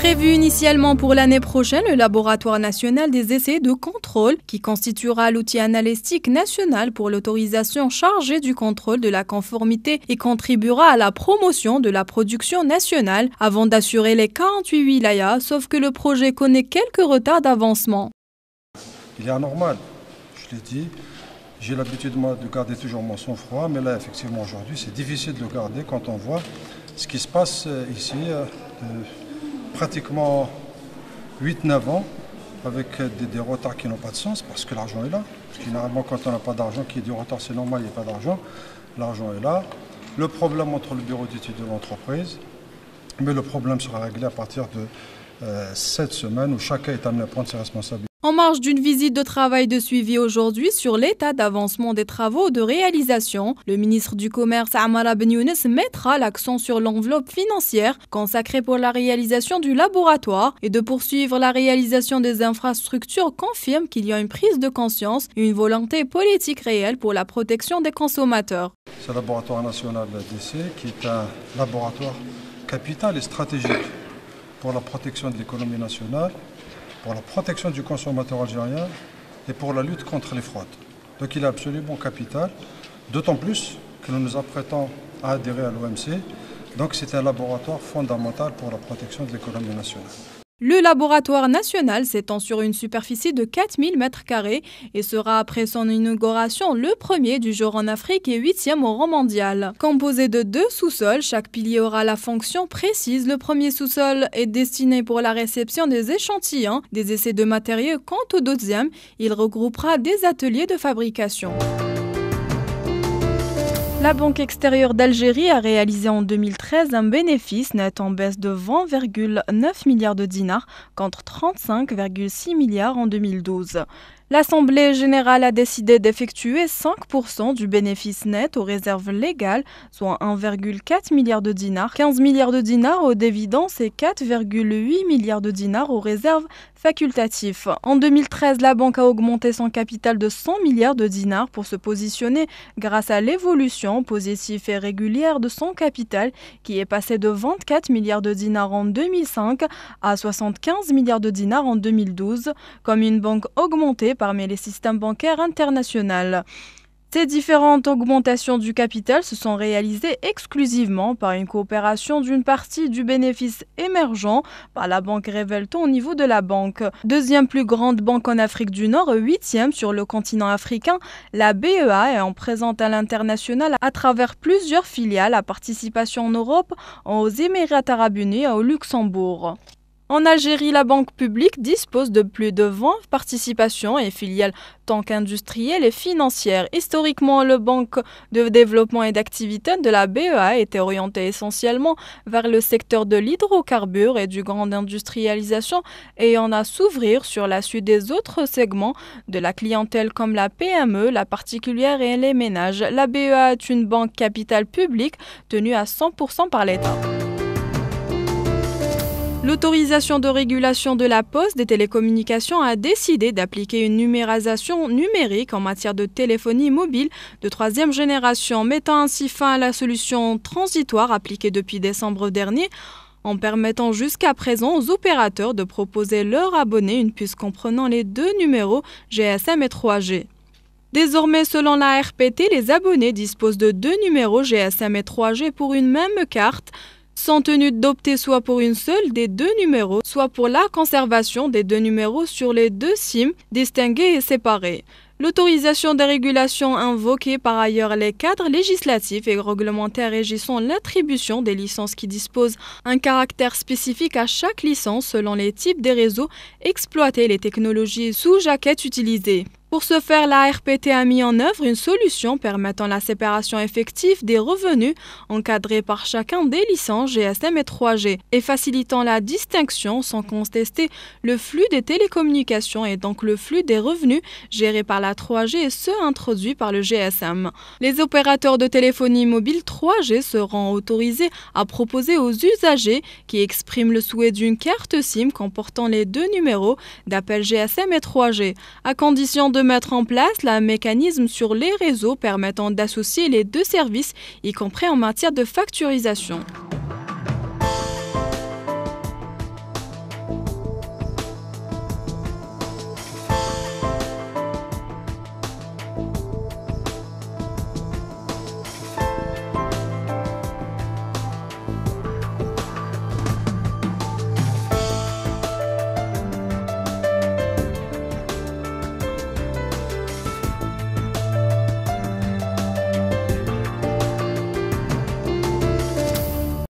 Prévu initialement pour l'année prochaine, le Laboratoire national des essais de contrôle, qui constituera l'outil analytique national pour l'autorisation chargée du contrôle de la conformité et contribuera à la promotion de la production nationale avant d'assurer les 48 wilayas, sauf que le projet connaît quelques retards d'avancement. Il est anormal, je l'ai dit. J'ai l'habitude de garder toujours mon sang-froid, mais là, effectivement, aujourd'hui, c'est difficile de le garder quand on voit ce qui se passe ici. Pratiquement 8-9 ans avec des retards qui n'ont pas de sens parce que l'argent est là. Généralement, quand on n'a pas d'argent, qu'il y ait du retard, c'est normal, il n'y a pas d'argent. L'argent est là. Le problème entre le bureau d'études de l'entreprise, mais le problème sera réglé à partir de cette semaine où chacun est amené à prendre ses responsabilités. En marge d'une visite de travail de suivi aujourd'hui sur l'état d'avancement des travaux de réalisation, le ministre du Commerce Amara Ben Younes mettra l'accent sur l'enveloppe financière consacrée pour la réalisation du laboratoire et de poursuivre la réalisation des infrastructures confirme qu'il y a une prise de conscience et une volonté politique réelle pour la protection des consommateurs. C'est le laboratoire national d'essai qui est un laboratoire capital et stratégique pour la protection de l'économie nationale, pour la protection du consommateur algérien et pour la lutte contre les fraudes. Donc il est absolument capital, d'autant plus que nous nous apprêtons à adhérer à l'OMC. Donc c'est un laboratoire fondamental pour la protection de l'économie nationale. Le laboratoire national s'étend sur une superficie de 4000 m² et sera après son inauguration le premier du genre en Afrique et 8e au rang mondial. Composé de 2 sous-sols, chaque pilier aura la fonction précise. Le premier sous-sol est destiné pour la réception des échantillons, des essais de matériaux. Quant au deuxième, il regroupera des ateliers de fabrication. La Banque extérieure d'Algérie a réalisé en 2013 un bénéfice net en baisse de 20,9 milliards de dinars contre 35,6 milliards en 2012. L'Assemblée générale a décidé d'effectuer 5% du bénéfice net aux réserves légales, soit 1,4 milliard de dinars, 15 milliards de dinars aux dividendes et 4,8 milliards de dinars aux réserves facultatives. En 2013, la banque a augmenté son capital de 100 milliards de dinars pour se positionner grâce à l'évolution positive et régulière de son capital qui est passé de 24 milliards de dinars en 2005 à 75 milliards de dinars en 2012, comme une banque augmentée parmi les systèmes bancaires internationaux. Ces différentes augmentations du capital se sont réalisées exclusivement par une coopération d'une partie du bénéfice émergent par la banque Revelton au niveau de la banque. Deuxième plus grande banque en Afrique du Nord, 8e sur le continent africain, la BEA est en présente à l'international à travers plusieurs filiales à participation en Europe, aux Émirats arabes unis et au Luxembourg. En Algérie, la banque publique dispose de plus de 20 participations et filiales tant qu'industrielles et financières. Historiquement, la banque de développement et d'activité de la BEA était orientée essentiellement vers le secteur de l'hydrocarbure et du grande industrialisation et en a s'ouvrir sur la suite des autres segments de la clientèle comme la PME, la particulière et les ménages. La BEA est une banque capitale publique tenue à 100% par l'État. L'autorisation de régulation de la Poste des télécommunications a décidé d'appliquer une numérisation numérique en matière de téléphonie mobile de 3e génération, mettant ainsi fin à la solution transitoire appliquée depuis décembre dernier, en permettant jusqu'à présent aux opérateurs de proposer leurs abonnés une puce comprenant les 2 numéros GSM et 3G. Désormais, selon la RPT, les abonnés disposent de 2 numéros GSM et 3G pour une même carte, sont tenus d'opter soit pour une seule des 2 numéros, soit pour la conservation des 2 numéros sur les 2 SIM distingués et séparés. L'autorisation des régulations invoquée par ailleurs les cadres législatifs et réglementaires régissant l'attribution des licences qui disposent un caractère spécifique à chaque licence selon les types des réseaux exploités et les technologies sous-jaquettes utilisées. Pour ce faire, la RPT a mis en œuvre une solution permettant la séparation effective des revenus encadrés par chacun des licences GSM et 3G et facilitant la distinction sans contester le flux des télécommunications et donc le flux des revenus gérés par la 3G et ceux introduits par le GSM. Les opérateurs de téléphonie mobile 3G seront autorisés à proposer aux usagers qui expriment le souhait d'une carte SIM comportant les 2 numéros d'appel GSM et 3G, à condition de mettre en place un mécanisme sur les réseaux permettant d'associer les 2 services, y compris en matière de facturisation.